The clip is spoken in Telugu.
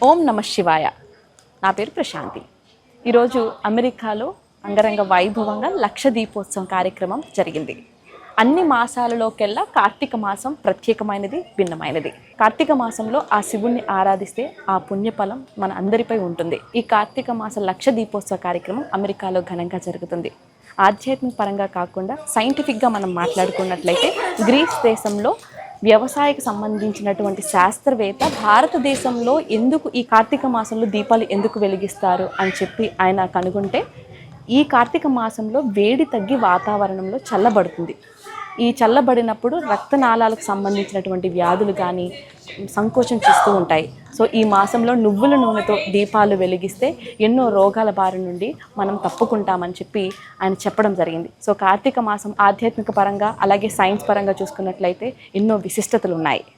ఓం నమ శివాయ. నా పేరు ప్రశాంతి. ఈరోజు అమెరికాలో అంగరంగ వైభవంగా లక్ష దీపోత్సవం కార్యక్రమం జరిగింది. అన్ని మాసాలలోకెల్లా కార్తీక మాసం ప్రత్యేకమైనది, భిన్నమైనది. కార్తీక మాసంలో ఆ శివుణ్ణి ఆరాధిస్తే ఆ పుణ్యఫలం మన అందరిపై ఉంటుంది. ఈ కార్తీక మాస లక్ష దీపోత్సవ కార్యక్రమం అమెరికాలో ఘనంగా జరుగుతుంది. ఆధ్యాత్మిక పరంగా కాకుండా సైంటిఫిక్గా మనం మాట్లాడుకున్నట్లయితే గ్రీస్ దేశంలో వ్యవసాయకు సంబంధించినటువంటి శాస్త్రవేత్త భారతదేశంలో ఎందుకు ఈ కార్తీక మాసంలో దీపాలు ఎందుకు వెలిగిస్తారు అని చెప్పి ఆయన కనుగొంటే, ఈ కార్తీక మాసంలో వేడి తగ్గి వాతావరణంలో చల్లబడుతుంది. ఈ చల్లబడినప్పుడు రక్తనాళాలకు సంబంధించినటువంటి వ్యాధులు కానీ సంకోచం చేస్తూ ఉంటాయి. సో ఈ మాసంలో నువ్వుల నూనెతో దీపాలు వెలిగిస్తే ఎన్నో రోగాల బారి నుండి మనం తప్పుకుంటామని చెప్పి ఆయన చెప్పడం జరిగింది. సో కార్తీక మాసం ఆధ్యాత్మిక పరంగా అలాగే సైన్స్ పరంగా చూసుకున్నట్లయితే ఎన్నో విశిష్టతలు ఉన్నాయి.